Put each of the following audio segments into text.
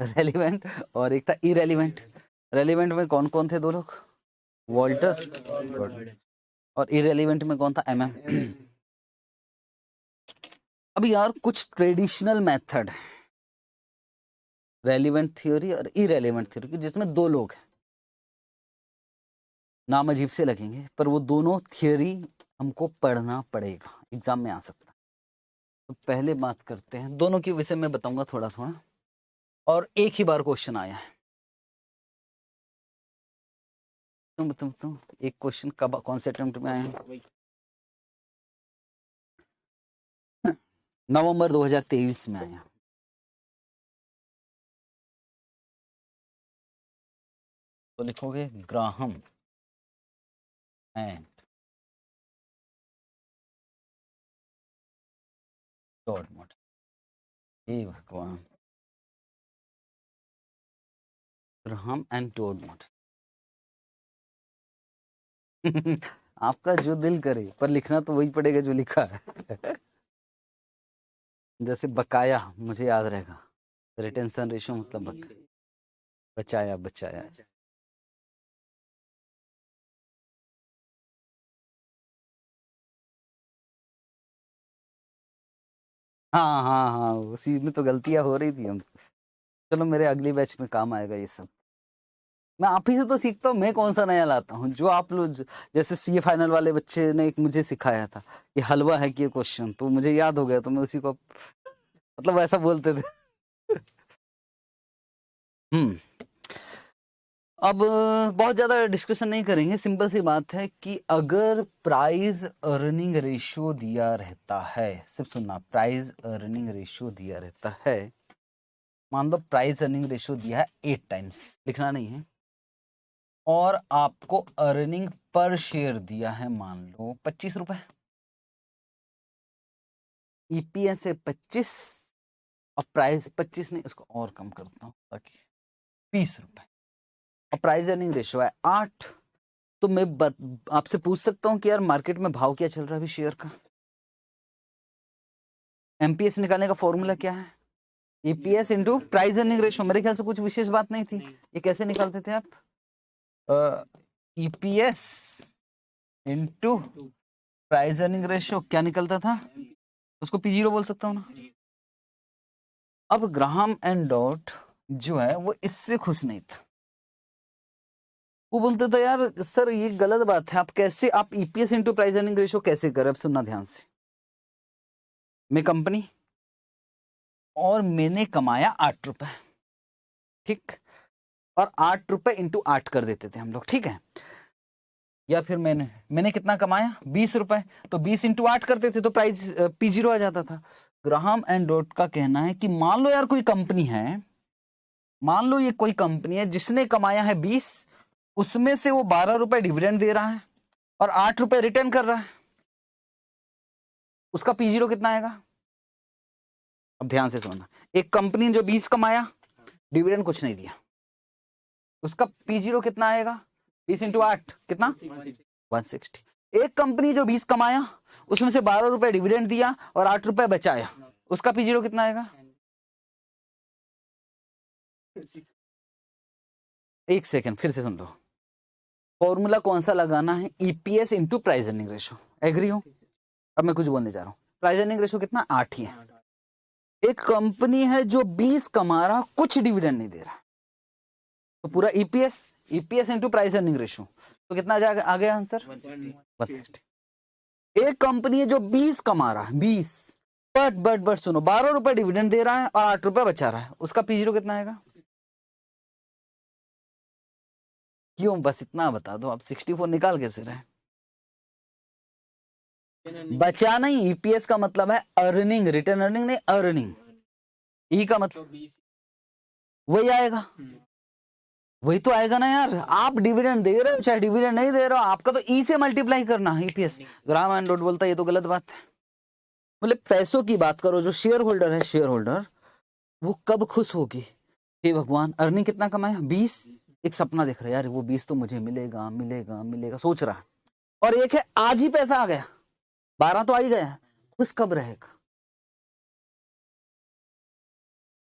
Relevant और एक था इरेलीवेंट। रेलिवेंट में कौन कौन थे दो लोग? वॉल्टर। और इरेलीवेंट में कौन था? एमएम। अब यार कुछ ट्रेडिशनल मेथड है रेलिवेंट थ्योरी और इरेलीवेंट थ्योरी जिसमें दो लोग हैं, नाम अजीब से लगेंगे पर वो दोनों थियोरी हमको पढ़ना पड़ेगा, एग्जाम में आ सकता है। तो पहले बात करते हैं, दोनों के विषय में बताऊंगा थोड़ा थोड़ा, और एक ही बार क्वेश्चन आया है। तुम एक क्वेश्चन कब कौन से अटेम्प्ट में आया है? नवंबर 2023 में आया। तो लिखोगे ग्राहम एंड टॉड मॉडल। हे भगवान, ग्राहम एंड टॉड मॉडल। आपका जो दिल करे, पर लिखना तो वही पड़ेगा जो लिखा है। जैसे बकाया मुझे याद रहेगा, रिटेंशन रेशियो मतलब बचाया बचाया। हाँ हाँ हाँ, उसी में तो गलतियां हो रही थी हम। चलो मेरे अगली बैच में काम आएगा ये सब। मैं आप ही से तो सीखता हूँ, मैं कौन सा नया लाता हूँ। जो आप लोग जैसे सीए फाइनल वाले बच्चे ने एक मुझे सिखाया था कि हलवा है कि ये क्वेश्चन, तो मुझे याद हो गया, तो मैं उसी को मतलब ऐसा बोलते थे। हम्म। अब बहुत ज्यादा डिस्कशन नहीं करेंगे, सिंपल सी बात है कि अगर प्राइस अर्निंग रेशियो दिया रहता है, सिर्फ सुनना, प्राइस अर्निंग रेशियो दिया रहता है, मान लो प्राइस अर्निंग रेशियो दिया है 8 टाइम्स, लिखना नहीं है, और आपको अर्निंग पर शेयर दिया है मान लो 25 रुपए, ईपीएस है 25 और प्राइस 25 नहीं, उसको और कम करता हूँ ताकि 20 रुपए, और प्राइस अर्निंग रेशियो है 8, तो मैं आपसे पूछ सकता हूँ कि यार मार्केट में भाव क्या चल रहा है अभी शेयर का। एमपीएस निकालने का फॉर्मूला क्या है? EPS into price earning ratio. मेरे ख्याल से कुछ विशेष बात नहीं थी। ये कैसे निकालते थे आप? EPS into price earning ratio क्या निकलता था? उसको पी0 बोल सकता हूँ ना। अब ग्राहम एंड डॉट जो है वो इससे खुश नहीं था। वो बोलते थे यार सर ये गलत बात है, आप कैसे, आप EPS into price earning ratio कैसे करें? अब सुनना ध्यान से, मैं कंपनी और मैंने कमाया 8 रुपए, ठीक, और 8 रुपए इंटू 8 कर देते थे हम लोग, ठीक है। या फिर मैंने कितना कमाया? 20 रुपए, तो 20 इंटू 8 करते थे तो प्राइस पी0 आ जाता था। ग्राहम एंड डॉट का कहना है कि मान लो यार कोई कंपनी है, मान लो ये कोई कंपनी है जिसने कमाया है 20, उसमें से वो 12 रुपए डिविडेंड दे रहा है और 8 रुपए रिटर्न कर रहा है, उसका पी0 कितना आएगा? अब ध्यान से समझना, एक कंपनी जो 20 कमाया, डिविडेंड कुछ नहीं दिया, उसका पी0 कितना आएगा? 20 इंटू 8 कितना? 160। एक कंपनी जो 20 कमाया, उसमें से 12 रुपए डिविडेंड दिया और 8 रुपए बचाया, उसका पी0 कितना आएगा? एक सेकंड फिर से सुन लो, फॉर्मूला कौन सा लगाना है? EPS into price earning ratio, agree हो? अब मैं कुछ बोलने जा रहा हूँ, प्राइस अर्निंग रेशियो कितना? 8 ही है। एक कंपनी है जो 20 कमा रहा, कुछ डिविडेंड नहीं दे रहा, तो पूरा EPS into price earning ratio, तो कितना आ गया आंसर? 160। एक कंपनी है जो 20 कमा रहा है, 20, बट सुनो, 12 रुपए डिविडेंड दे रहा है और 8 रुपए बचा रहा है, उसका पी0 कितना आएगा? क्यों, बस इतना बता दो, आप 64 निकाल कैसे रहे? बचा नहीं, ईपीएस का मतलब है अर्निंग, रिटर्न अर्निंग नहीं, अर्निंग। ई का मतलब वही आएगा, वही तो आएगा ना यार। आप डिविडेंड दे रहे हो चाहे डिविडेंड नहीं दे रहे हो, आपका तो ई से मल्टीप्लाई करना है ईपीएस। ग्राम एंड डॉट बोलता है ये तो गलत बात है। मतलब पैसों की बात करो, जो शेयर होल्डर है, शेयर होल्डर वो कब खुश होगी? हे भगवान, अर्निंग कितना कमाया? 20, एक सपना देख रहा है यार वो 20 तो मुझे मिलेगा मिलेगा मिलेगा, सोच रहा है, और एक है आज ही पैसा आ गया, 12 तो आ ही गया, खुश कब रहेगा?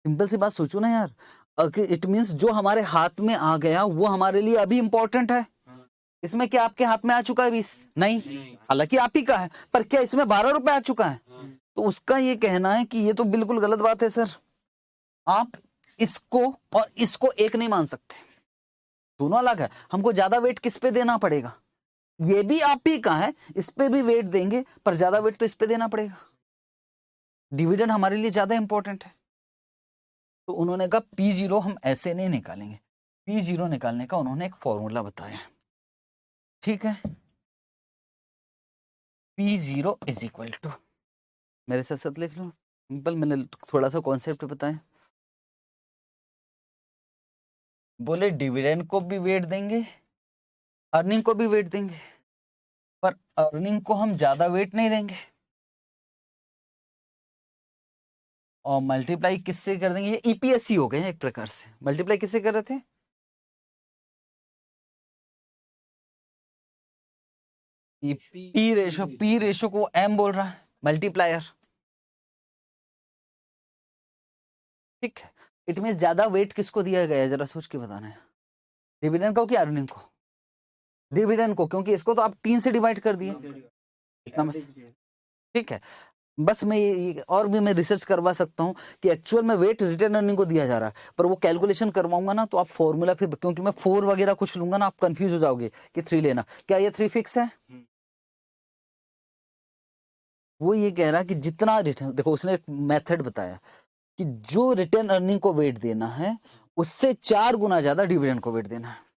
सिंपल सी बात सोचो ना यार, इट मीन्स जो हमारे हाथ में आ गया वो हमारे लिए अभी इंपॉर्टेंट है। इसमें क्या आपके हाथ में आ चुका है 20? नहीं, हालांकि आप ही का है, पर क्या इसमें 12 रुपए आ चुका है? तो उसका ये कहना है कि ये तो बिल्कुल गलत बात है सर, आप इसको और इसको एक नहीं मान सकते, दोनों अलग है। हमको ज्यादा वेट किस पे देना पड़ेगा? ये भी आप ही का है, इस पे भी वेट देंगे, पर ज्यादा वेट तो इस पे देना पड़ेगा। डिविडेंड हमारे लिए ज्यादा इंपॉर्टेंट है। तो उन्होंने कहा P0 हम ऐसे नहीं निकालेंगे, P0 निकालने का उन्होंने एक फॉर्मूला बताया, ठीक है। P0 इज इक्वल टू, मेरे साथ साथ लिख लो, सिंपल, मैंने थोड़ा सा कॉन्सेप्ट बताया। बोले डिविडेंड को भी वेट देंगे, अर्निंग को भी वेट देंगे, पर अर्निंग को हम ज्यादा वेट नहीं देंगे, और मल्टीप्लाई किससे कर देंगे? ये ईपीएस ही हो गए हैं एक प्रकार से। मल्टीप्लाई किससे कर रहे थे? पी रेशो को एम बोल रहा है, मल्टीप्लायर, ठीक है। इट मीन ज्यादा वेट किसको दिया गया है, जरा सोच के बताना है, डिविडेंड को कि अर्निंग को? डिविडेंड को, क्योंकि इसको तो आप 3 से डिवाइड कर दिए, इतना बस, ठीक है। बस मैं ये और भी मैं रिसर्च करवा सकता हूँ कि एक्चुअल में वेट रिटर्न अर्निंग को दिया जा रहा है, पर वो कैलकुलेशन करवाऊंगा ना तो आप फॉर्मूला फिर, क्योंकि मैं 4 वगैरह कुछ लूंगा ना, आप कंफ्यूज हो जाओगे कि 3 लेना, क्या ये 3 फिक्स है? वो ये कह रहा है कि जितना रिटर्न, देखो उसने एक मेथड बताया कि जो रिटर्न अर्निंग को वेट देना है उससे 4 गुना ज्यादा डिविडेंड को वेट देना है।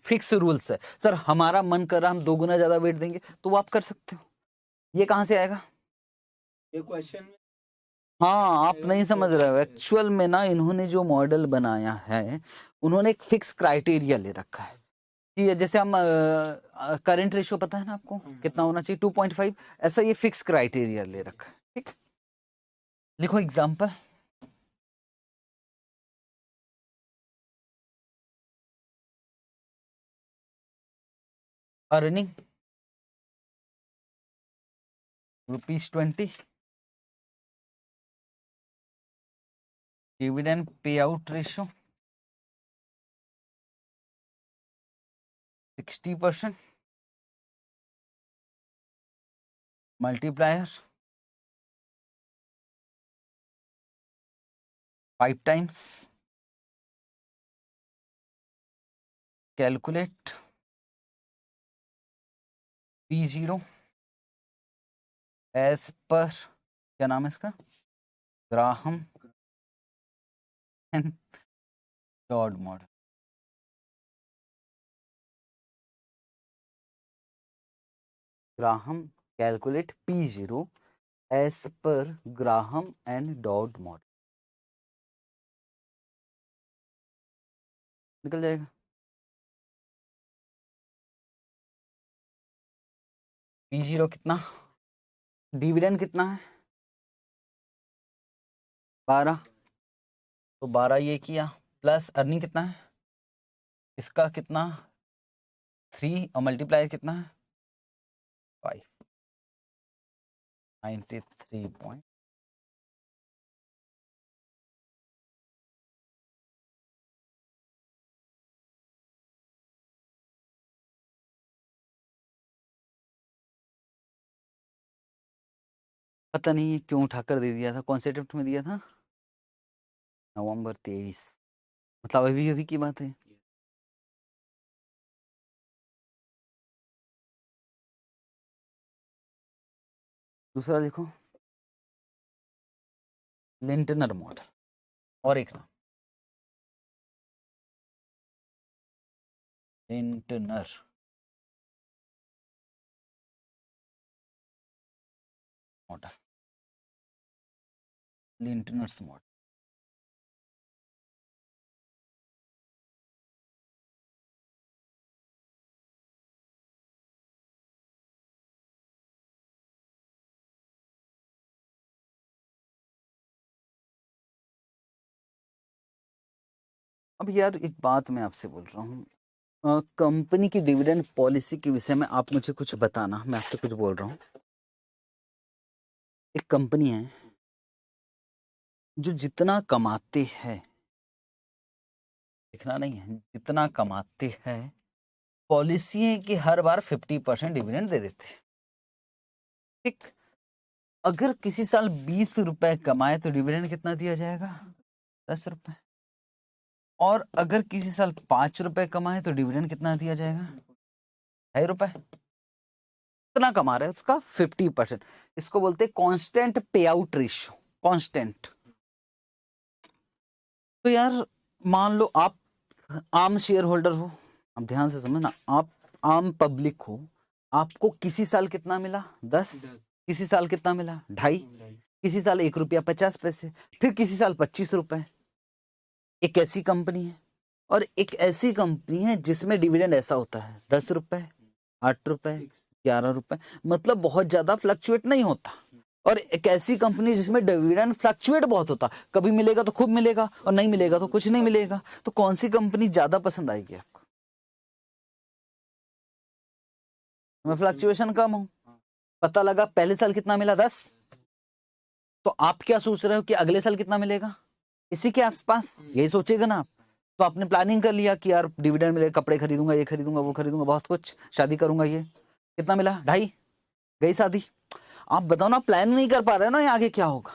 फिक्स रूल्स है सर, हमारा मन कर रहा हम 2 गुना ज्यादा वेट देंगे तो वो आप कर सकते हो, ये कहां से आएगा? ये क्वेश्चन, हाँ, आप नहीं समझ रहे हो, एक्चुअल में ना इन्होंने जो मॉडल बनाया है उन्होंने एक फिक्स क्राइटेरिया ले रखा है कि जैसे हम करंट रेशियो पता है ना आपको कितना होना चाहिए, 2.5, ऐसा ये फिक्स क्राइटेरिया ले रखा है, ठीक। लिखो एग्जांपल, अर्निंग ₹20, डिविडेंड पे out ratio 60%, multiplier 5 times, calculate P0 as per, क्या नाम है इसका, Graham and Dodd model. Graham calculate P0 as per Graham and Dodd model, निकल जाएगा। P0 कितना, डिविडेंड कितना है 12, तो 12 ये किया, प्लस अर्निंग कितना है इसका, कितना 3, और मल्टीप्लायर कितना है 5, 93 पता नहीं क्यों उठाकर दे दिया था, कौन से अटेम्प्ट में दिया था, नवंबर 23, मतलब अभी अभी की बात है। दूसरा देखो, लिंटनर मॉडल, और एक नाम लिंटनर मॉडल, लिंटनर्स मॉडल। अब यार एक बात मैं आपसे बोल रहा हूँ, कंपनी की डिविडेंड पॉलिसी के विषय में आप मुझे कुछ बताना, मैं आपसे कुछ बोल रहा हूँ। एक कंपनी है, जो जितना कमाते हैं, दिखना नहीं है, जितना कमाते हैं, पॉलिसी है कि हर बार 50% डिविडेंड दे देते हैं। ठीक, अगर किसी साल 20 रुपए कमाए तो डिविडेंड कितना दिया जाएगा? 10 रुपए। और अगर किसी साल 5 रुपए कमाए तो डिविडेंड कितना दिया जाएगा? 2.5 रुपए। कितना कमा रहे हैं उसका 50%। इसको बोलते हैं कांस्टेंट पे आउट रेशियो, कांस्टेंट। तो यार मान लो आप आम शेयर होल्डर हो, आप ध्यान से समझना, आप आम पब्लिक हो, आपको किसी साल कितना मिला? 10। किसी साल कितना मिला? 2.5। किसी साल 1.50 रुपया, फिर किसी साल 25 रुपए। एक ऐसी कंपनी है, और एक ऐसी कंपनी है जिसमें डिविडेंड ऐसा होता है 10 रुपए, 8 रुपए, 11 रुपए, मतलब बहुत ज्यादा फ्लक्चुएट नहीं होता। और एक ऐसी कंपनी जिसमें डिविडेंड फ्लक्चुएट बहुत होता, कभी मिलेगा तो खूब मिलेगा और नहीं मिलेगा तो कुछ नहीं मिलेगा। तो कौन सी कंपनी ज्यादा पसंद आएगी आपको? मैं फ्लक्चुएशन कम हो, पता लगा पहले साल कितना मिला 10, तो आप क्या सोच रहे हो कि अगले साल कितना मिलेगा? इसी के आसपास, यही सोचेगा ना आप। तो आपने प्लानिंग कर लिया कि यार डिविडेंड मिलेगा, कपड़े खरीदूंगा, ये खरीदूंगा, वो खरीदूंगा, बहुत कुछ, शादी करूंगा, ये कितना मिला? 2.5, गई शादी। आप बताओ ना, प्लान नहीं कर पा रहे हो ना, ये आगे क्या होगा।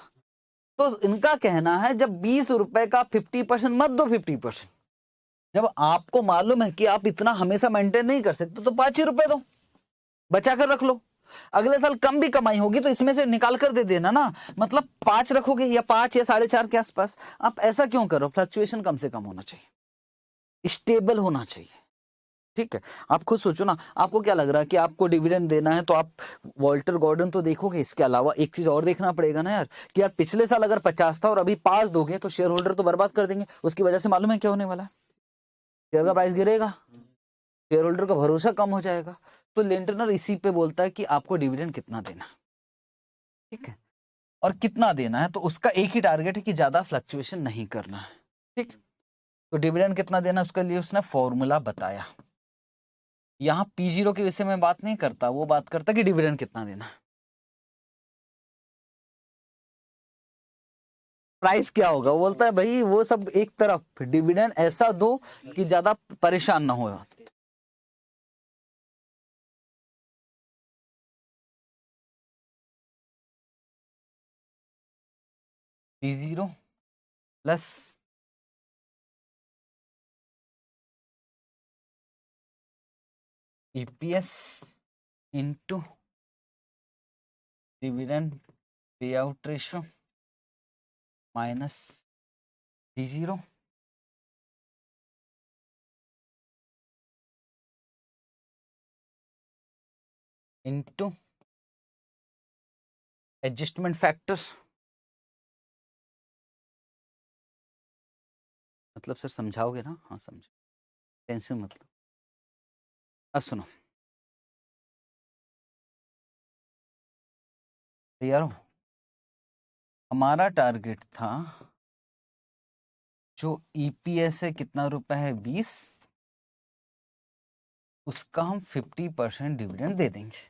तो इनका कहना है जब 20 रुपए का 50% मत दो, 50%। जब आपको मालूम है कि आप इतना हमेशा मेंटेन नहीं कर सकते तो 5 ही रुपए दो, बचा कर रख लो। अगले साल कम भी कमाई होगी तो इसमें से निकाल कर दे देना ना, मतलब 5 रखोगे या 5 या 4.5 के आसपास। आप ऐसा क्यों करो? फ्लक्चुएशन कम से कम होना चाहिए, स्टेबल होना चाहिए। ठीक है, आप खुद सोचो ना, आपको क्या लग रहा है कि आपको डिविडेंड देना है तो आप वॉल्टर गॉर्डन तो देखोगे, इसके अलावा एक चीज और देखना पड़ेगा ना यार, कि यार पिछले साल अगर 50 था और अभी 5 दोगे तो शेयर होल्डर तो बर्बाद कर देंगे। उसकी वजह से मालूम है क्या होने वाला है? शेयर का प्राइस गिरेगा, शेयर होल्डर का भरोसा कम हो जाएगा। तो लेंटनर इसी पे बोलता है कि आपको डिविडेंड कितना देना, ठीक है, और कितना देना है, तो उसका एक ही टारगेट है कि ज्यादा फ्लक्चुएशन नहीं करना है। ठीक, तो डिविडेंड कितना देना उसके लिए उसने फॉर्मूला बताया। यहाँ P0 के विषय में बात नहीं करता, वो बात करता कि डिविडेंड कितना देना है। प्राइस क्या होगा, वो बोलता है भाई वो सब एक तरफ, डिविडेंड ऐसा दो कि ज्यादा परेशान ना हो। P0 plus EPS into dividend पे out ratio minus P0 into adjustment factor. मतलब सर समझाओगे ना? हाँ समझो, टेंशन मतलब। अब सुनो तैयार हो? हमारा टारगेट था, जो EPS है कितना रुपए है? 20, उसका हम 50% डिविडेंड दे देंगे।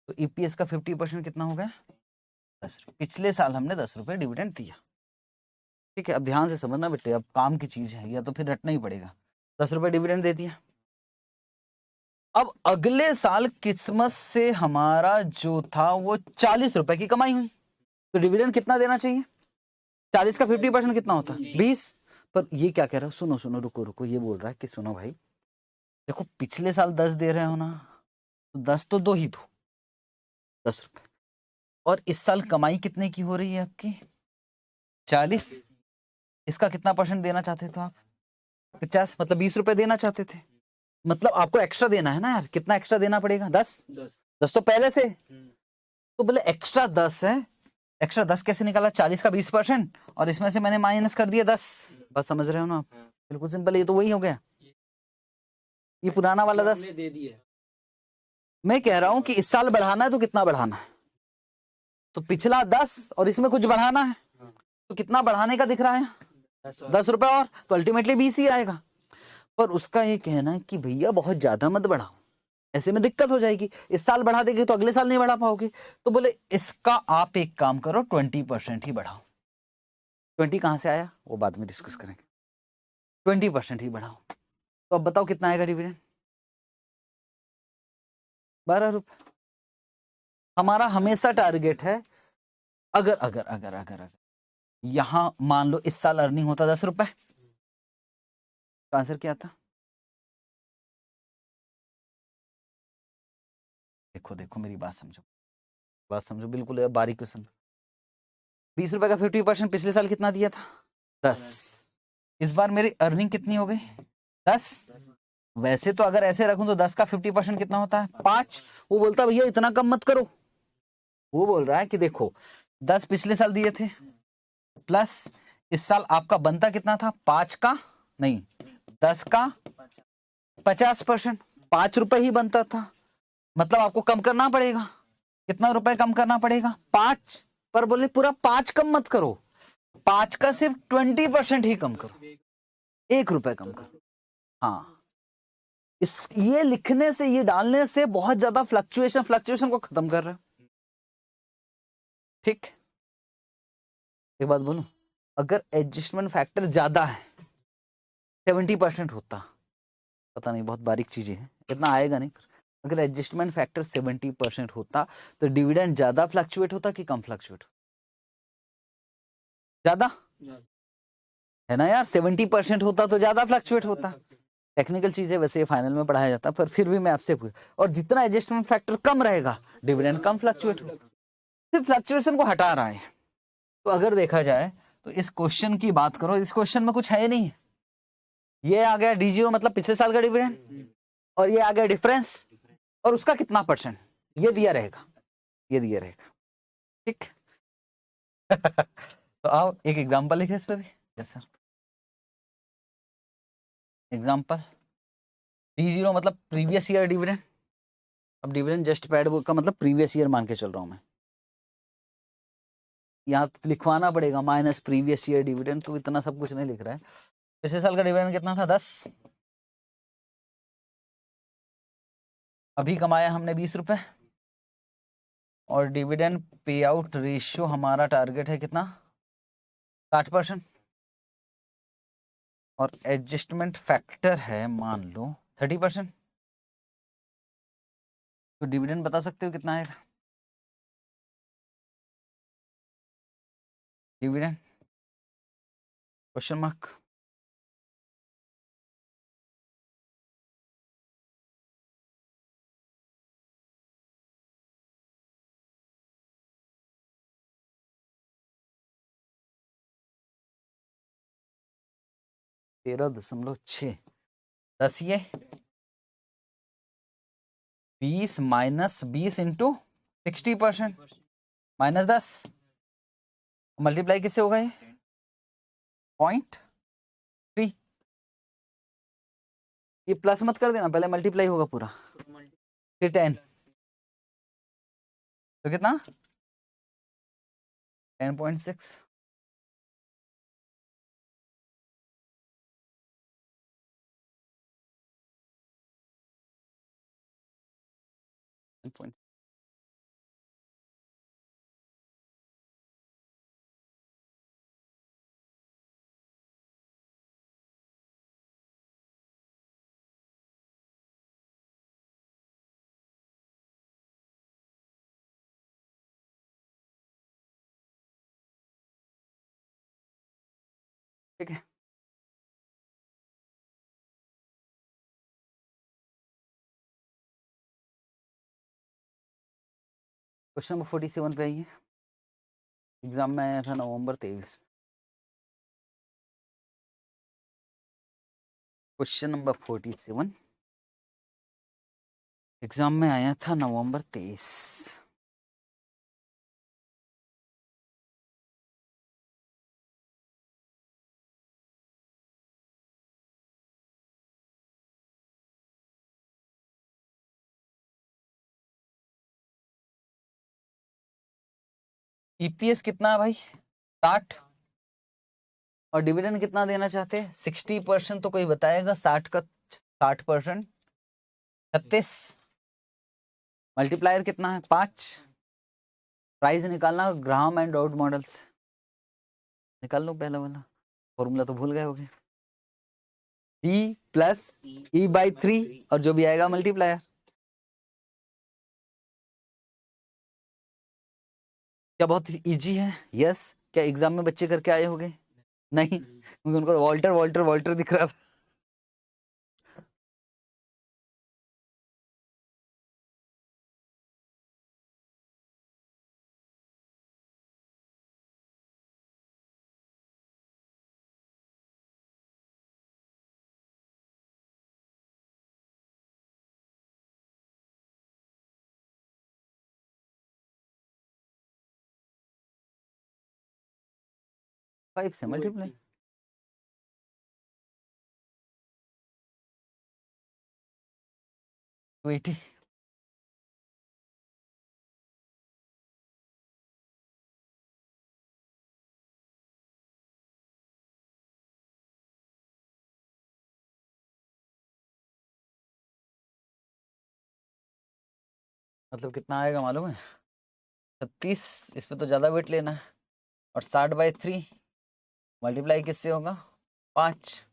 तो EPS का 50% कितना हो गया? 10 रुपये। पिछले साल हमने 10 रुपये डिविडेंड दिया। ठीक है, अब ध्यान से समझना बेटे, अब काम की चीज है, या तो फिर रटना ही पड़ेगा। 10 रुपये डिविडेंड दे दिया। अब अगले साल किस्मत से हमारा जो था वो 40 रुपए की कमाई हुई, तो डिविडेंड कितना देना चाहिए? 40 का 50% कितना होता है? 20। पर ये क्या कह रहा है, सुनो सुनो, रुको रुको, ये बोल रहा है कि सुनो भाई, देखो पिछले साल 10 दे रहे हो ना, तो 10 तो दो ही दो, 10 रुपए। और इस साल कमाई कितने की हो रही है आपकी? 40। इसका कितना परसेंट देना चाहते थे आप? 50, मतलब 20 रुपए देना चाहते थे। मतलब आपको एक्स्ट्रा देना है ना यार, कितना एक्स्ट्रा देना पड़ेगा? 10। 10 तो पहले से, तो बोले एक्स्ट्रा 10 है। एक्स्ट्रा 10 कैसे निकाला? 40 का 20%, और इसमें से मैंने माइनस कर दिया 10। बस समझ रहे हो ना आप? बिल्कुल सिंपल, ये तो वही हो गया, ये पुराना वाला 10 दे दिया। मैं कह रहा हूं कि इस साल बढ़ाना है तो कितना बढ़ाना है? तो पिछला 10 और इसमें कुछ बढ़ाना है, तो कितना बढ़ाने का दिख रहा है? 10 रुपए, और तो अल्टीमेटली 20 ही आएगा। पर उसका ये कहना है कि भैया बहुत ज्यादा मत बढ़ाओ, ऐसे में दिक्कत हो जाएगी, इस साल बढ़ा देंगे तो अगले साल नहीं बढ़ा पाओगे। तो बोले इसका आप एक काम करो, 20% ही बढ़ाओ। 20 कहाँ से आया वो बाद में डिस्कस करेंगे। 20% ही बढ़ाओ, तो अब बताओ कितना आएगा डिविडेंड? 12 रुपए। हमारा हमेशा टारगेट है, अगर अगर अगर अगर अगर यहां मान लो इस साल अर्निंग होता 10 रुपए, तो आंसर क्या था? देखो देखो मेरी बात समझो, बात समझो बिल्कुल यार, बारीक क्वेश्चन। 20 रुपए का 50%, पिछले साल कितना दिया था? 10। इस बार मेरी अर्निंग कितनी हो गई? 10। वैसे तो अगर ऐसे रखूं तो 10 का 50% कितना होता है? 5। वो बोलता भैया इतना कम मत करो, वो बोल रहा है कि देखो 10 पिछले साल दिए थे, प्लस इस साल आपका बनता कितना था? 5 का नहीं 10 का 50%, 5 रुपए ही बनता था, मतलब आपको कम करना पड़ेगा। कितना रुपए कम करना पड़ेगा? 5। पर बोले पूरा 5 कम मत करो, 5 का सिर्फ 20% ही कम करो, 1 रुपए कम करो। हाँ, इस ये लिखने से, ये डालने से बहुत ज्यादा फ्लक्चुएशन को खत्म कर रहा है। ठीक, एक बात बोलूं, अगर एडजस्टमेंट फैक्टर ज्यादा है, 70% होता, पता नहीं बहुत बारीक चीजें हैं, इतना आएगा नहीं, अगर एडजस्टमेंट फैक्टर 70% होता तो डिविडेंड ज्यादा फ्लक्चुएट होता कि कम फ्लक्चुएट होता? ज्यादा है ना यार, 70% होता तो ज्यादा फ्लक्चुएट होता। टेक्निकल चीज है वैसे, ये फाइनल में पढ़ाया जाता, पर फिर भी मैं आपसे पूछ, और जितना एडजस्टमेंट फैक्टर कम रहेगा डिविडेंड कम फ्लक्चुएट होगा, सिर्फ फ्लक्चुएशन को हटा रहा है। तो अगर देखा जाए तो इस क्वेश्चन की बात करो, इस क्वेश्चन में कुछ है नहीं, ये आ गया D0 मतलब पिछले साल का डिविडेंड, और ये आ गया डिफरेंस, और उसका कितना परसेंट ये दिया रहेगा, ये दिया रहेगा। ठीक तो आओ एक एग्जांपल लिखे इस पे भी। यस सर, एग्जांपल D0 मतलब प्रीवियस ईयर डिविडेंड। अब डिविडेंड जस्ट पैड का मतलब प्रीवियस ईयर मान के चल रहा हूं मैं, यहाँ लिखवाना पड़ेगा माइनस प्रीवियस ईयर डिविडेंड, तो इतना सब कुछ नहीं लिख रहा है। पिछले साल का डिविडेंड कितना था? 10। अभी कमाया हमने 20 रुपए, और डिविडेंड पे आउट रेशियो हमारा टारगेट है कितना? 60%, और एडजस्टमेंट फैक्टर है मान लो 30%। तो डिविडेंड बता सकते हो कितना आएगा? Dividend question mark. तेरह 13.6, 10 ये 20 माइनस 20 इंटू 60%, माइनस 10, मल्टीप्लाई किससे होगा? ये 0.3, ये प्लस मत कर देना, पहले मल्टीप्लाई होगा पूरा, फिर 10, तो कितना? 10.6। ठीक है, क्वेश्चन नंबर 47 पे आइए। एग्जाम में आया था नवंबर 23। क्वेश्चन नंबर 47 एग्जाम में आया था नवंबर 23। ईपीएस कितना है भाई? 60, और डिविडेंड कितना देना चाहते हैं? 60%, तो कोई बताएगा 60 का 60%? 36। मल्टीप्लायर कितना है? 5। प्राइस निकालना ग्राहम एंड डाउट मॉडल्स, निकाल लो पहला वाला, फॉर्मूला तो भूल गए होगे। डी प्लस ई बाई 3 और जो भी आएगा मल्टीप्लायर। क्या बहुत इजी है? यस। क्या एग्जाम में बच्चे करके आए होंगे? नहीं, क्योंकि उनको वॉल्टर वॉल्टर वॉल्टर दिख रहा था। फाइव से मल्टीप्लाई। 280। मतलब कितना आएगा मालूम है? 36। इस पे तो ज्यादा वेट लेना है। और 60/3 मल्टीप्लाई किससे होगा? 5।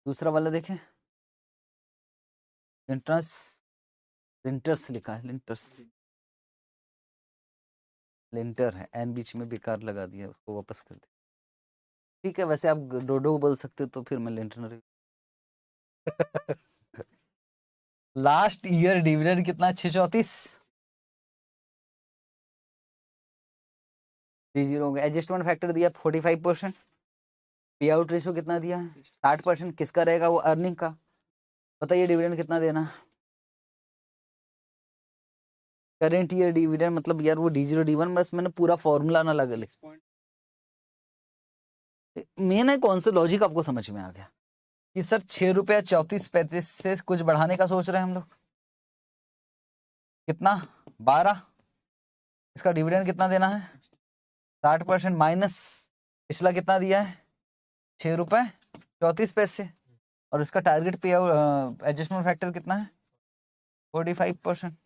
दूसरा वाला देखें, लिंटर्स। लिंटर्स लिखा है, लिंटर्स। लिंटर है, एन बीच में बेकार लगा दिया, उसको वापस कर दे। ठीक है, वैसे आप डोडो बोल सकते तो फिर मैं लिंटर। लास्ट ईयर डिविडेंड कितना? 634। 30 हो गया। एडजस्टमेंट फैक्टर दिया 45%। पे आउट रेशियो कितना दिया है? 60%। किसका रहेगा वो? अर्निंग का। बताइए डिविडेंड कितना देना? करेंट ईयर डिविडेंड मतलब यार वो D0 D1, बस मैंने पूरा फॉर्मूला ना लगा लिया। मेन है कौन सा लॉजिक आपको समझ में आ गया कि सर 6 रुपया 34 पैसे से कुछ बढ़ाने का सोच रहे हैं हम लोग। कितना? 12। इसका डिविडेंड कितना देना है? 60% माइनस पिछला कितना दिया है? 6 रुपये 34 पैसे। और इसका टारगेट पे एडजस्टमेंट फैक्टर कितना है? 45%।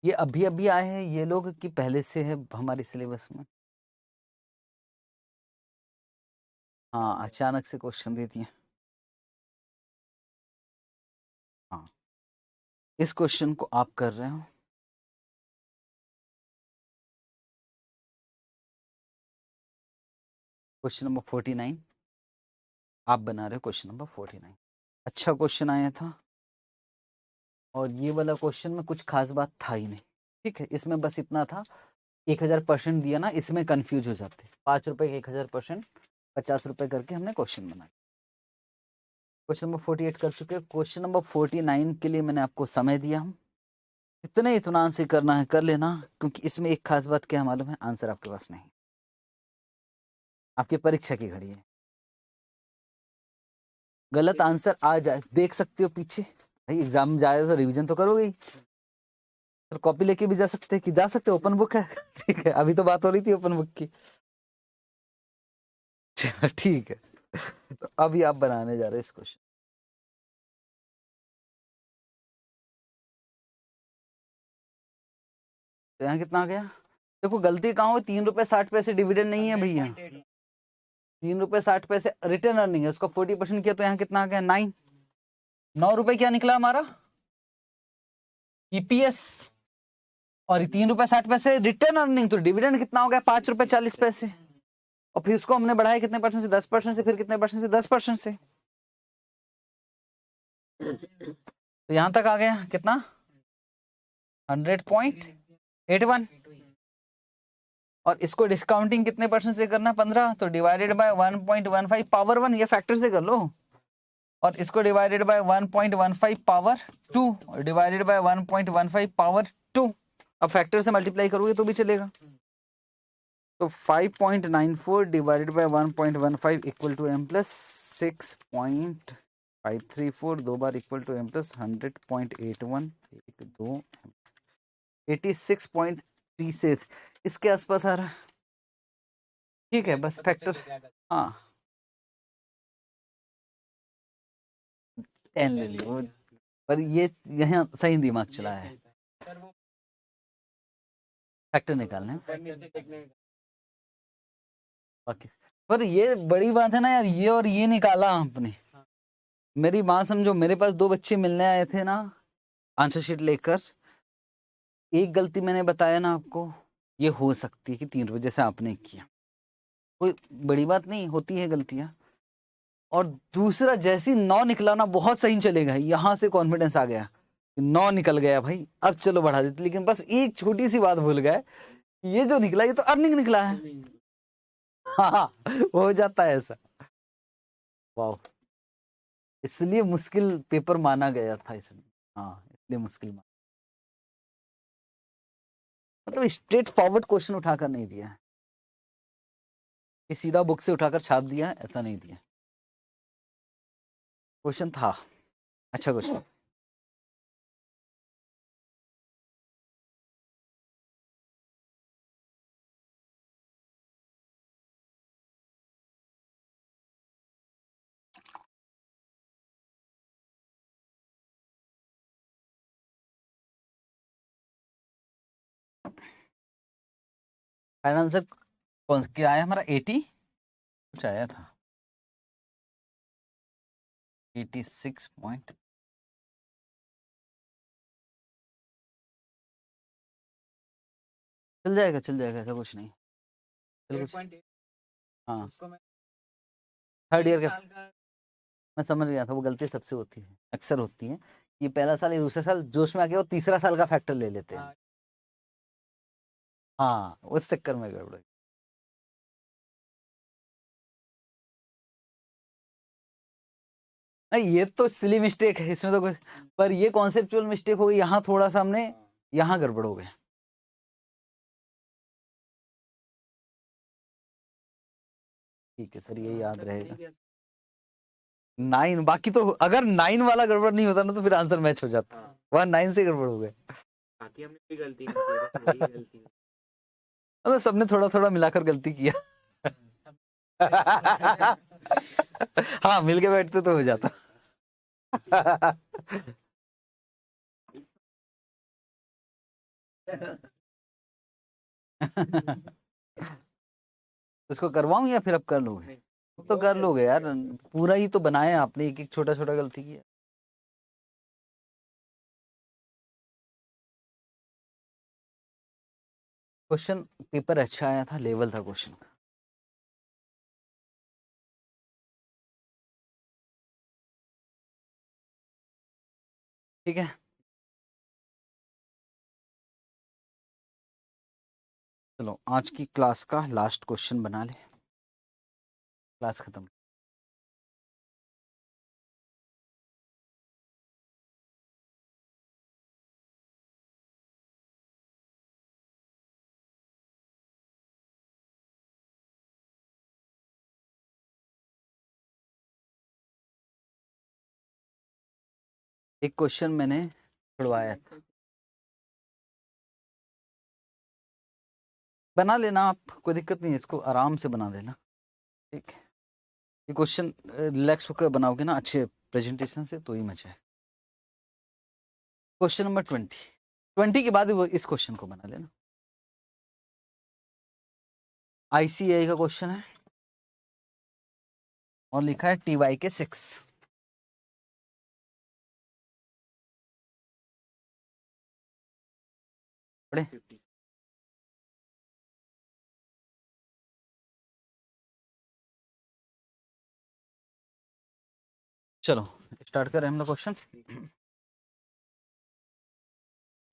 ये अभी अभी आए हैं ये लोग कि पहले से है हमारे सिलेबस में? हाँ, अचानक से क्वेश्चन दे दिए। हाँ, इस क्वेश्चन को आप कर रहे हो। क्वेश्चन नंबर 49 आप बना रहे हो। क्वेश्चन नंबर 49 अच्छा क्वेश्चन आया था। और ये वाला क्वेश्चन में कुछ खास बात था ही नहीं। ठीक है, इसमें बस इतना था 1000% दिया ना, इसमें कंफ्यूज हो जाते। 5 रुपए के 1000%, 50 रुपए करके हमने क्वेश्चन बनाया। क्वेश्चन नंबर 48 कर चुके हैं। क्वेश्चन नंबर 49 के लिए मैंने आपको समय दिया हूँ। जितने इत्मीनान से करना है कर लेना, क्योंकि इसमें एक खास बात क्या मालूम है? आंसर आपके पास नहीं, आपकी परीक्षा की घड़ी है। गलत आंसर आ जाए देख सकते हो पीछे, भाई एग्जाम जाए तो रिवीजन तो करोगे ही। तो कॉपी लेके भी जा सकते हैं कि जा सकते हो, ओपन बुक है। ठीक है, अभी तो बात हो रही थी ओपन बुक की। ठीक है, तो अभी आप बनाने जा रहे हैं इस क्वेश्चन। तो यहाँ कितना आ गया? देखो गलती कहाँ हो, 3 रुपए 60 पैसे डिविडेंड नहीं है भैया। 3 रुपए 60 पैसे रिटर्न अर्निंग है, उसका 40% किया तो यहाँ कितना आ गया? 9। 9 रुपए क्या निकला हमारा? ईपीएस। और 3 रुपए 60 पैसे रिटर्न अर्निंग, तो डिविडेंड कितना हो गया? 5 रुपए 40 पैसे। और फिर उसको हमने बढ़ाया कितने परसेंट से? 10% से। फिर कितने परसेंट से? 10% से। तो यहां तक आ गया कितना? 100.81। और इसको डिस्काउंटिंग कितने परसेंट से करना? 15। तो डिवाइडेड बाय 1.15 पावर 1, ये फैक्टर से कर लो। और इसको divided by 1.15 power 2 divided by 1.15 power 2। अब फैक्टर से मल्टीप्लाई करोगे तो भी चलेगा। तो 5.94 divided by 1.15 equal to m plus 6.534 दो बार इक्वल टू m प्लस 100.81 एक दो 86.36 इसके आसपास आ रहा है। ठीक है, बस फैक्टर हाँ 10 ले लियो, पर ये यहाँ सही दिमाग चला है फैक्टर निकालने में। ओके, पर ये बड़ी बात है ना यार, ये और ये निकाला आपने। मेरी बात समझो, मेरे पास दो बच्चे मिलने आए थे ना आंसर शीट लेकर, एक गलती मैंने बताया ना आपको, ये हो सकती है कि 3 रुपए जैसे आपने किया, कोई बड़ी बात नहीं, होती है गलतियां। और दूसरा जैसी 9 निकला ना, बहुत सही चलेगा, यहां से कॉन्फिडेंस आ गया, 9 निकल गया भाई, अब चलो बढ़ा देते। लेकिन बस एक छोटी सी बात भूल गए, ये जो निकला ये तो अर्निंग निकला है। हाँ हो जाता है ऐसा। वाह, इसलिए मुश्किल पेपर माना गया था इसमें। हाँ इसलिए मुश्किल माना, मतलब स्ट्रेट फॉरवर्ड क्वेश्चन उठाकर नहीं दिया है कि सीधा बुक से उठाकर छाप दिया है, ऐसा नहीं दिया। क्वेश्चन था अच्छा क्वेश्चन। फाइनल आंसर कौन क्या आया हमारा? 80 कुछ आया था, 86 पॉइंट। चल जाएगा ऐसा कुछ नहीं। चल कुछ हाँ थर्ड ईयर के, मैं समझ गया था, वो गलती सबसे होती है, अक्सर होती है। ये पहला साल, ये दूसरा साल जोश में आके वो तीसरा साल का फैक्टर ले लेते हैं। हाँ उस चक्कर में गड़बड़। नहीं ये तो सिली मिस्टेक है, इसमें तो कुछ, पर ये कॉन्सेप्चुअल मिस्टेक हो गई, यहाँ थोड़ा सा हमने यहाँ गड़बड़ हो गया। ठीक है सर, ये याद रहेगा। 9, बाकी तो अगर 9 वाला गड़बड़ नहीं होता ना तो फिर आंसर मैच हो जाता, वहाँ 9 से गड़बड़ हो गया। बाकी हमने भी गलती नहीं की, बस वही गलती है। मतलब सबने थोड़ा थोड़ा मिलाकर गलती किया। हाँ मिलके बैठते तो हो जाता। उसको करवाऊं या फिर अब कर लोगे? तो कर लोगे यार, पूरा ही तो बनाया आपने, एक एक छोटा छोटा गलती किया। क्वेश्चन पेपर अच्छा आया था, लेवल था क्वेश्चन का। ठीक है, चलो आज की क्लास का लास्ट क्वेश्चन बना ले, क्लास खत्म। एक क्वेश्चन मैंने छुड़वाया था, बना लेना आप, कोई दिक्कत नहीं है, इसको आराम से बना लेना। ठीक है, ये क्वेश्चन रिलैक्स होकर बनाओगे ना अच्छे प्रेजेंटेशन से तो ही मजा है। क्वेश्चन नंबर 20 के बाद वो इस क्वेश्चन को बना लेना। ICAI का क्वेश्चन है और लिखा है TY के 6। पढ़े? चलो स्टार्ट करें हम लोग question.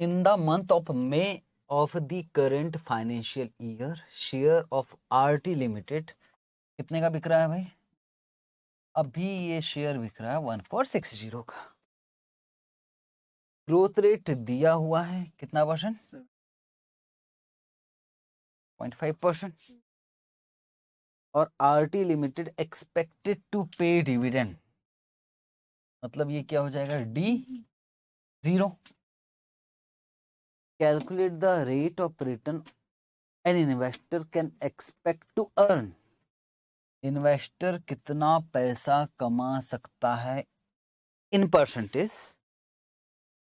In the month of May of the current financial year, share of RT limited कितने का बिक रहा है भाई? अभी ये शेयर बिक रहा है 1.60 का। ग्रोथ रेट दिया हुआ है कितना %? 0.5%। और RT limited expected to pay dividend, मतलब ये क्या हो जाएगा, D0। Calculate the rate of return an investor can expect to earn, investor कितना पैसा कमा सकता है in percentage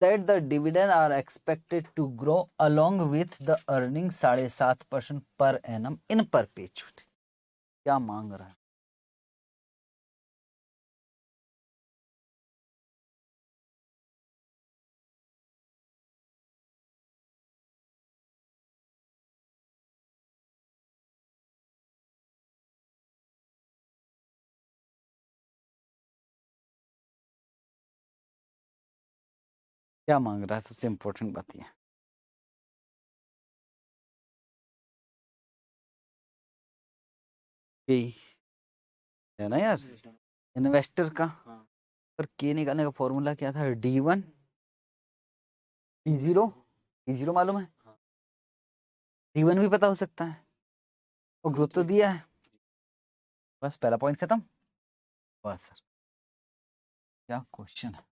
that the dividend are expected to grow along with the earnings 7.5% per annum in perpetuity। क्या मांग रहा है? क्या मांग रहा है? सबसे इंपॉर्टेंट बात ये है ना यार, इन्वेस्टर का। हाँ। पर के निकालने का फॉर्मूला क्या था, D1 D0, D0 मालूम है, हाँ। D1 भी पता हो सकता है, और ग्रोथ तो दिया है, बस पहला पॉइंट खत्म। बस सर, क्या क्वेश्चन है।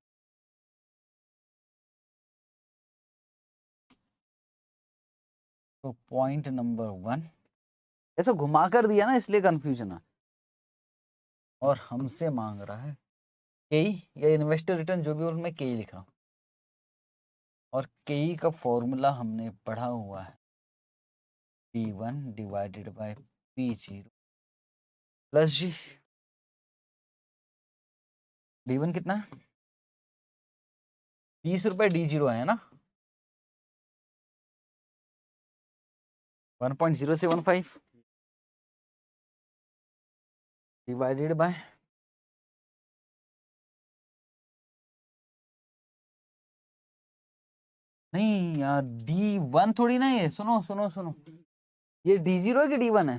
तो पॉइंट नंबर 1 ऐसा घुमा कर दिया ना, इसलिए कंफ्यूजन है। और हमसे मांग रहा है केई या इन्वेस्टर रिटर्न, जो भी, और मैं केई लिख रहा हूँ। और केई का फॉर्मूला हमने पढ़ा हुआ है, P1 divided by P0 plus G। D1 कितना है, 20 रुपए, D0 है ना 1.0715 डिवाइडेड बाय, नहीं यार D1 थोड़ी ना, ये सुनो सुनो सुनो, ये D0 है कि D1 है?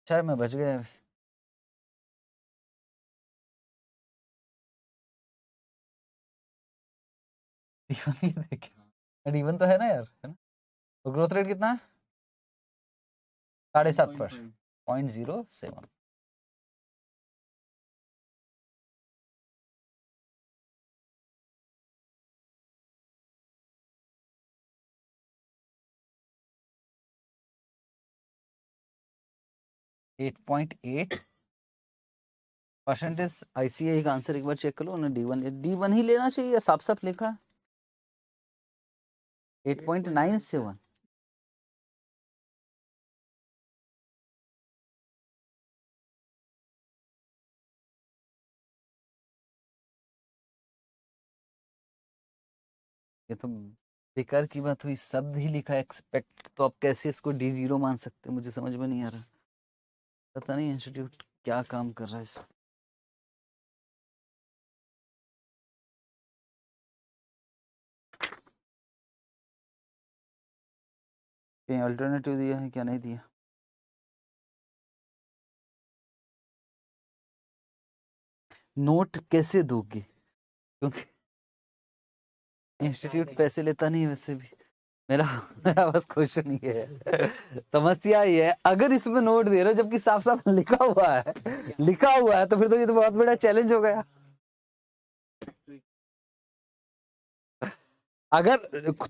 अच्छा मैं बच गया अभी। D1 ये देखिए, D1 तो है ना यार, है ना। तो ग्रोथ रेट कितना है, 7.5%, 0.07। %8 ICAI का आंसर एक बार चेक करो ना, D1 ही लेना चाहिए, साफ साफ लिखा है 8.97। ये तो बेकार की बात हुई, शब्द ही लिखा एक्सपेक्ट, तो आप कैसे इसको D0 मान सकते हैं, मुझे समझ में नहीं आ रहा। पता नहीं इंस्टीट्यूट क्या काम कर रहा है इस। कहीं अल्टरनेटिव दिया है क्या, नहीं दिया? नोट कैसे दोगे, क्योंकि इंस्टीट्यूट पैसे लेता नहीं वैसे भी। मेरा मेरा बस क्वेश्चन ये है, समस्या ये है, अगर इसमें नोट दे रहे हो जबकि साफ साफ लिखा हुआ है, लिखा हुआ है, तो फिर तो ये तो बहुत बड़ा चैलेंज हो गया। अगर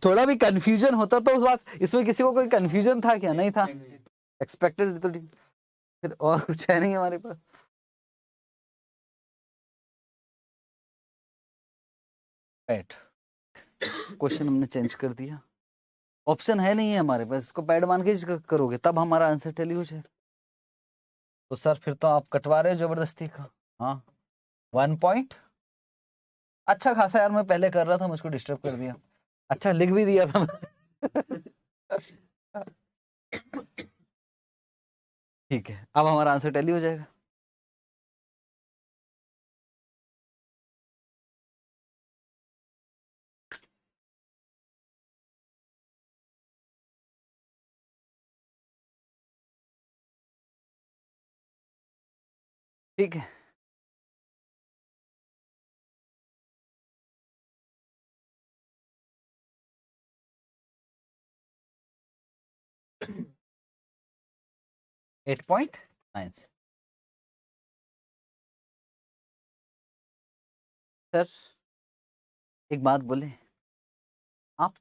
थोड़ा भी कंफ्यूजन होता तो उस बात, इसमें किसी को कोई कंफ्यूजन था क्या, नहीं था, एक्सपेक्टेड तो फिर और कुछ है नहीं हमारे पास। पैड क्वेश्चन हमने चेंज कर दिया, ऑप्शन है नहीं है हमारे पास, इसको पैड मान के करोगे तब हमारा आंसर टेली हो जाए। तो सर फिर तो आप कटवा रहे हो जबरदस्ती का। हाँ 1 पॉइंट, अच्छा खासा यार, मैं पहले कर रहा था, मुझको डिस्टर्ब कर दिया। अच्छा लिख भी दिया था ठीक है, अब हमारा आंसर टैली हो जाएगा। ठीक है। 8.9। सर एक बात बोले, आप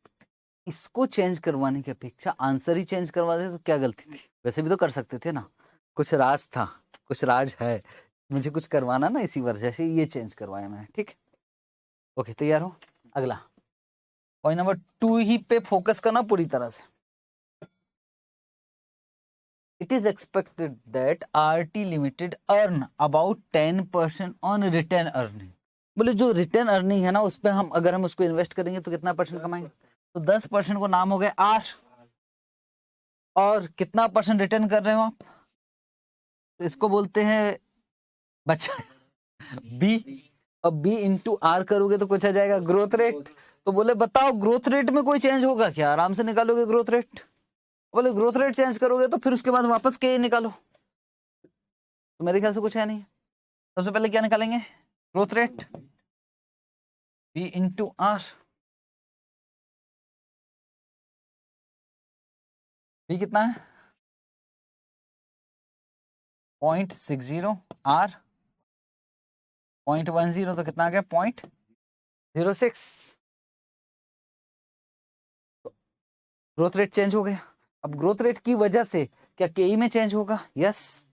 इसको चेंज करवाने की अपेक्षा आंसर ही चेंज करवा दे तो क्या गलती थी? वैसे भी तो कर सकते थे ना, कुछ राज था, कुछ राज है, मुझे कुछ करवाना ना, इसी वजह से ये चेंज करवाया मैंने। ठीक, ओके, तैयार हो? अगला पॉइंट नंबर 2 ही पे फोकस करना पूरी तरह से। It is expected that RT Limited earn about 10% on return earning। बोले जो रिटर्न अर्निंग है ना, उस पे हम अगर हम उस पे इन्वेस्ट करेंगे तो कितना परसेंट कमाएंगे? तो 10% को नाम हो गया आर, और कितना परसेंट रिटर्न कर रहे हो आप, तो इसको बोलते हैं बचा बी। अब बी इंटू आर करोगे तो कुछ आ जाएगा ग्रोथ रेट। तो बोले बताओ ग्रोथ रेट में कोई चेंज होगा क्या? आराम से निकालोगे ग्रोथ रेट। बोले ग्रोथ रेट चेंज करोगे तो फिर उसके बाद वापस के निकालो, तो मेरे ख्याल से कुछ है नहीं। सबसे पहले क्या निकालेंगे? Growth rate, b into r. B कितना है? 0.60, आर 0.10, तो कितना आ गया? 0.06। ग्रोथ रेट चेंज हो गया। अब ग्रोथ रेट की वजह से क्या केई में चेंज होगा? यस।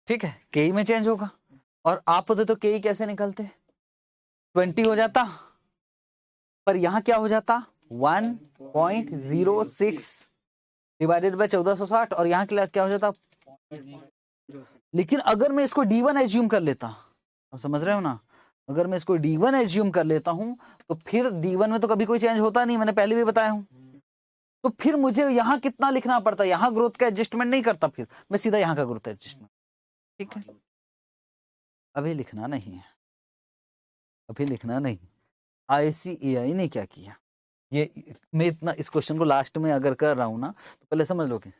ठीक है, केई में चेंज होगा। और आप होते तो केई कैसे निकलते? 20 हो जाता, पर यहां क्या हो जाता? 1.06 डिवाइडेड बाय 1460, और यहाँ क्या हो जाता? लेकिन अगर मैं इसको D1 एज्यूम कर लेता, आप समझ रहे हो ना, अगर मैं इसको D1 एज्यूम कर लेता हूं तो फिर D1 में तो कभी कोई चेंज होता नहीं, मैंने पहले भी बताया हूं। तो फिर मुझे यहां कितना लिखना पड़ता? यहां ग्रोथ का एडजस्टमेंट नहीं करता, फिर मैं सीधा यहां का ग्रोथ एडजस्टमेंट। ठीक है, अभी लिखना नहीं है, अभी लिखना नहीं। ICAI ने क्या किया, ये मैं इतना इस क्वेश्चन को लास्ट में अगर कर रहा हूं ना, तो पहले समझ लो कि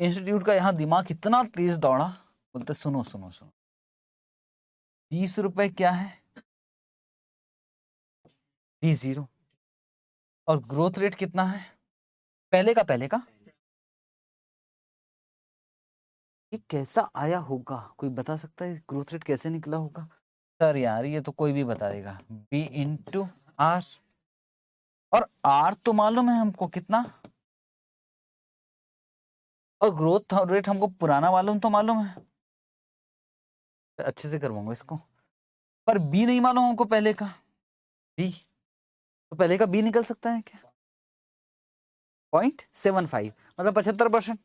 इंस्टीट्यूट का यहाँ दिमाग इतना तेज दौड़ा, बोलते सुनो सुनो सुनो, 20 रुपए क्या है? D0। और ग्रोथ रेट कितना है? पहले का ये कैसा आया होगा? कोई बता सकता है ग्रोथ रेट कैसे निकला होगा? सर यार ये तो कोई भी बता देगा, बी इंटू आर, और आर तो मालूम है हमको कितना, और ग्रोथ रेट हमको पुराना मालूम तो मालूम है, अच्छे से करवाऊंगा इसको। पर बी नहीं मालूम हमको पहले का, बी, तो पहले का बी निकल सकता है क्या? 0.75, मतलब 75%।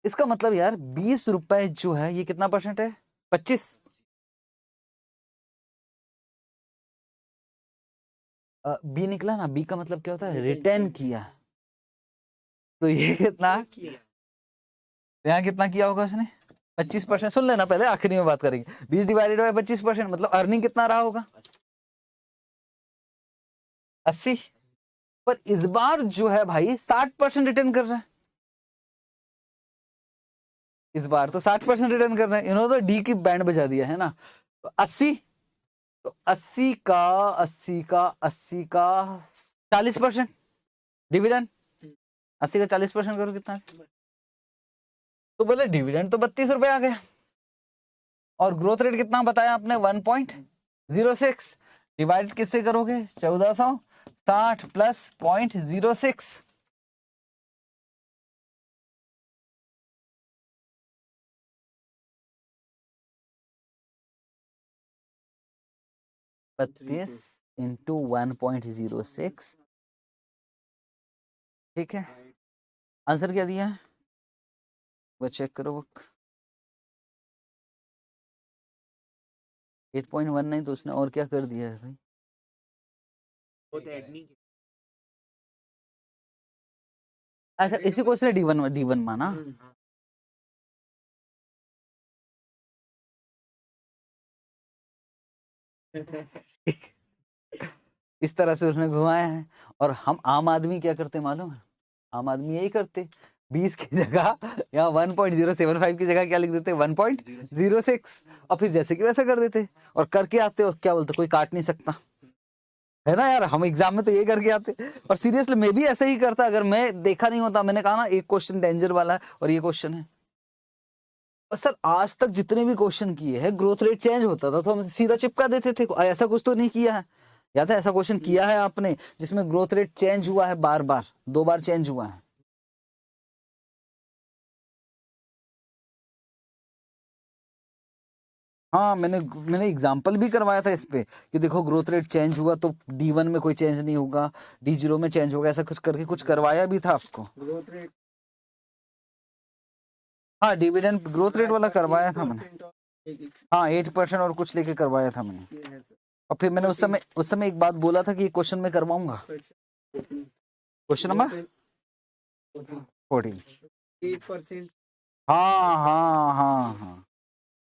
इसका मतलब यार 20 रुपए जो है ये कितना परसेंट है? 25। बी निकला ना, बी का मतलब क्या होता है? रिटर्न किया। तो ये कितना, यहाँ कितना किया होगा उसने? 25%। सुन लेना पहले, आखिरी में बात करेंगे। 20 डिवाइडेड बाय 25%, मतलब अर्निंग कितना रहा होगा? 80। पर इस बार जो है भाई 60% रिटर्न कर रहा है, इस बार तो 60% रिटर्न कर रहे हैं। इन्होंने तो डी की बैंड बजा दिया है ना। तो 80, तो 80 का 40% डिविडेंड, 80 का 40% करो कितना है? तो बोले डिविडेंड तो 32 रुपए आ गया। और ग्रोथ रेट कितना बताया आपने? 1.06। डिवाइड किससे करोगे? 1460 प्लस 0.06, 32 इंटू 1.06। ठीक है, आंसर क्या दिया है वो चेक करो। 8.19, तो उसने और क्या कर दिया है भाई? वो तो ऐड नहीं किया। अच्छा, इसी को उसने D1 माना। इस तरह से उसने घुमाया है। और हम आम आदमी क्या करते मालूम है? आम आदमी यही करते, 20 की जगह यहाँ 1.075 की जगह क्या लिख देते, 1.06, और फिर जैसे कि वैसा कर देते और करके आते, और क्या बोलते, कोई काट नहीं सकता है ना यार। हम एग्जाम में तो ये करके आते, और सीरियसली मैं भी ऐसे ही करता अगर मैं देखा नहीं होता। मैंने कहा ना एक क्वेश्चन डेंजर वाला है और ये क्वेश्चन है। और सर आज तक जितने भी क्वेश्चन किए हैं ग्रोथ रेट चेंज होता था तो हम सीधा चिपका देते थे, ऐसा कुछ तो नहीं किया है। या था ऐसा क्वेश्चन किया है आपने जिसमें ग्रोथ रेट चेंज हुआ है, बार बार 2 बार चेंज हुआ है? हाँ, मैंने एग्जाम्पल भी करवाया था इस पे कि देखो ग्रोथ रेट चेंज हुआ तो D1 में कोई चेंज नहीं होगा, D0 में चेंज होगा, ऐसा कुछ करके कुछ करवाया भी था आपको। ग्रोथ रेट, हाँ, डिविडेंड ग्रोथ रेट वाला करवाया था मैंने। हाँ 8% और कुछ लेके करवाया था मैंने। और फिर मैंने उस समय एक बात बोला था कि ये क्वेश्चन में करवाऊंगा। Question number 14। 8%। हाँ हाँ हाँ हाँ,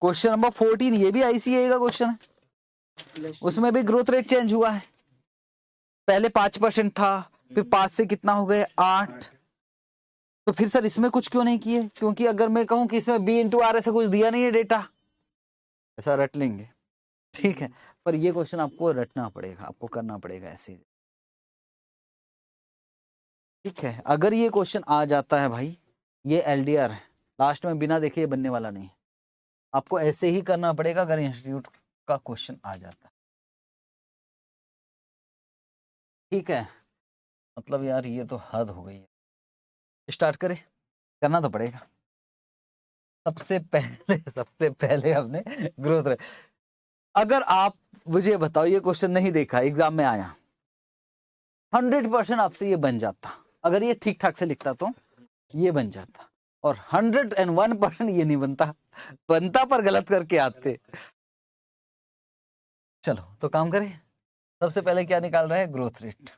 क्वेश्चन नंबर 14, ये भी ICAI का क्वेश्चन है। उसमें भी ग्रोथ रेट चेंज हुआ है। पहले 5% था, फिर 5 से कितना हो गए, 8। तो फिर सर इसमें कुछ क्यों नहीं किए? क्योंकि अगर मैं कहूं कि इसमें B/R ऐसा कुछ दिया नहीं है डेटा, ऐसा रट लेंगे, ठीक है। पर ये क्वेश्चन आपको रटना पड़ेगा, आपको करना पड़ेगा ऐसे, ठीक है। अगर ये क्वेश्चन आ जाता है भाई, ये LDR है, लास्ट में बिना देखे ये बनने वाला नहीं है, आपको ऐसे ही करना पड़ेगा अगर इंस्टीट्यूट का क्वेश्चन आ जाता है, ठीक है। मतलब यार ये तो हद हो गई है। स्टार्ट करें, करना तो पड़ेगा। सबसे पहले हमने ग्रोथ रेट, अगर आप मुझे बताओ ये क्वेश्चन नहीं देखा, एग्जाम में आया, 100% आपसे ये बन जाता। अगर ये ठीक ठाक से लिखता तो ये बन जाता, और 101% ये नहीं बनता पर गलत करके आते। चलो तो काम करें, सबसे पहले क्या निकाल रहा है, ग्रोथ रेट।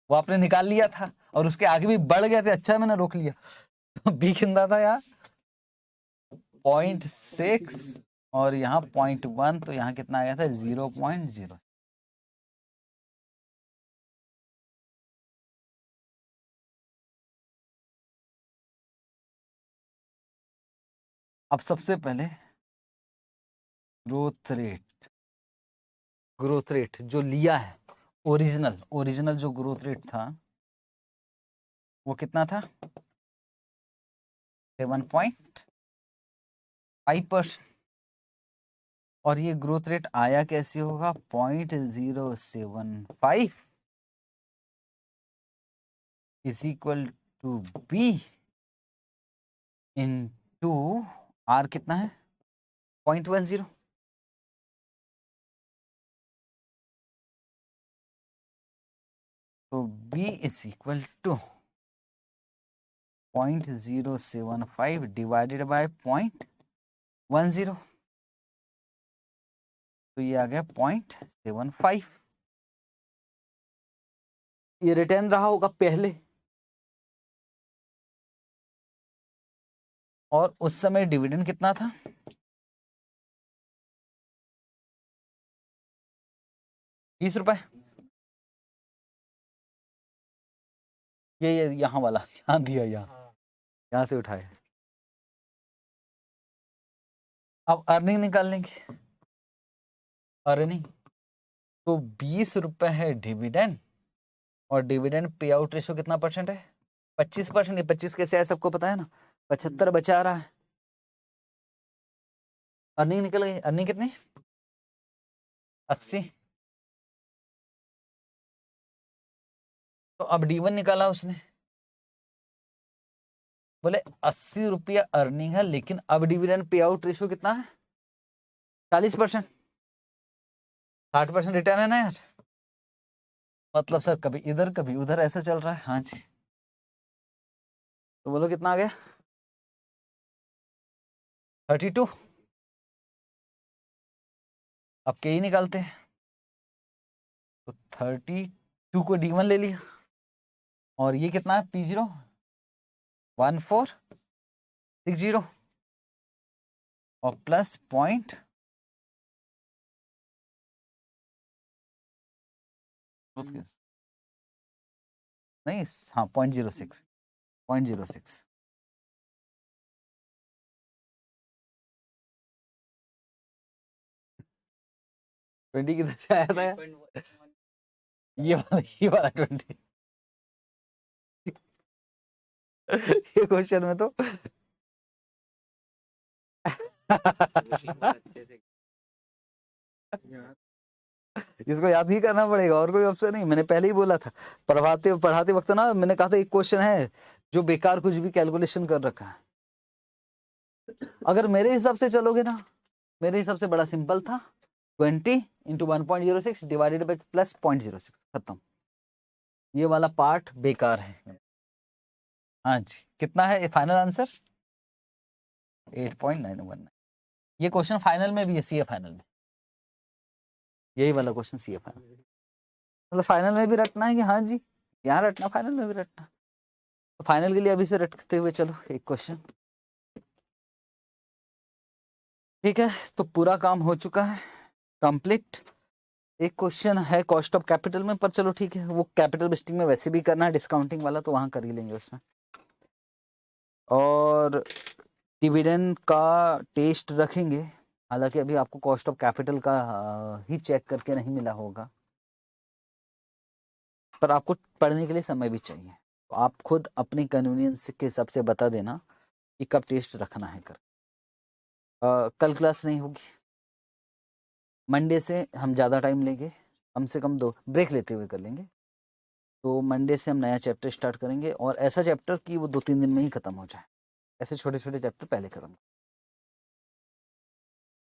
वो आपने निकाल लिया था और उसके आगे भी बढ़ गए थे, अच्छा मैंने रोक लिया। बी कितना था यार, 0.6, और यहाँ 0.1, तो यहाँ कितना आया था, 0.0। अब सबसे पहले ग्रोथ रेट जो लिया है, ओरिजिनल जो ग्रोथ रेट था वो कितना था, 7.5%। और ये ग्रोथ रेट आया कैसे होगा, 0.075 is equal to b into r, कितना है 0.10। तो b is equal to 0.075 divided by 0.10, तो ये आ गया 0.75। ये रिटर्न रहा होगा पहले, और उस समय डिविडेंड कितना था, 20 रुपए। ये यहाँ वाला, यहाँ दिया, यहाँ से उठाए। अब अर्निंग निकाल लेंगे, अर्निंग तो 20 रुपए है डिविडेंड, और डिविडेंड पे आउट रेशियो कितना परसेंट है, 25%। ये 25 कैसे आया सबको पता है ना, 75 बचा रहा है। अर्निंग निकल गई, अर्निंग कितनी, 80। तो अब D1 निकाला उसने, बोले 80 रुपया अर्निंग है, लेकिन अब डिविडेंड पे आउट रेशियो कितना है, 40%। 60% रिटर्न है ना यार, मतलब सर कभी इधर कभी उधर ऐसा चल रहा है। हाँ जी, तो बोलो कितना आ गया, 32। अब के ही निकालते हैं, तो 32 को D1 ले लिया, और ये कितना है P0, 1460, और प्लस पॉइंट, नहीं हाँ 0.06, 0.06। 20 किधर से आया था यार? ये वाला 20 ये क्वेश्चन में तो इसको याद ही करना पड़ेगा, और कोई ऑप्शन नहीं। मैंने पहले ही बोला था, पढ़ाते पढ़ाते वक्त ना मैंने कहा था एक क्वेश्चन है जो बेकार कुछ भी कैलकुलेशन कर रखा है। अगर मेरे हिसाब से चलोगे ना, मेरे हिसाब से बड़ा सिंपल था, 20 इंटू 1.06 डिवाइडेड बाई प्लस 0.06, खत्म। ये वाला पार्ट बेकार है। हाँ जी, कितना है फाइनल आंसर? 8.919। ये क्वेश्चन फाइनल में भी है, सीए फाइनल में, यही वाला क्वेश्चन सीए फाइनल, मतलब फाइनल में भी रटना है कि हाँ जी यहाँ रटना, फाइनल में भी रटना। तो फाइनल के लिए अभी से रटते हुए चलो एक क्वेश्चन। ठीक है, तो पूरा काम हो चुका है कंप्लीट। एक क्वेश्चन है कॉस्ट ऑफ कैपिटल में, पर चलो ठीक है, वो कैपिटल बेस्टिंग में वैसे भी करना है, डिस्काउंटिंग वाला तो वहां कर ही लेंगे उसमें। और डिविडेंड का टेस्ट रखेंगे, हालांकि अभी आपको कॉस्ट ऑफ कैपिटल का ही चेक करके नहीं मिला होगा, पर आपको पढ़ने के लिए समय भी चाहिए, तो आप खुद अपनी कन्वीनियंस के हिसाब से बता देना कि कब टेस्ट रखना है कर। कल क्लास नहीं होगी, मंडे से हम ज़्यादा टाइम लेंगे, कम से कम 2 ब्रेक लेते हुए कर लेंगे। तो मंडे से हम नया चैप्टर स्टार्ट करेंगे, और ऐसा चैप्टर कि वो 2-3 दिन में ही खत्म हो जाए, ऐसे छोटे छोटे चैप्टर पहले खत्म।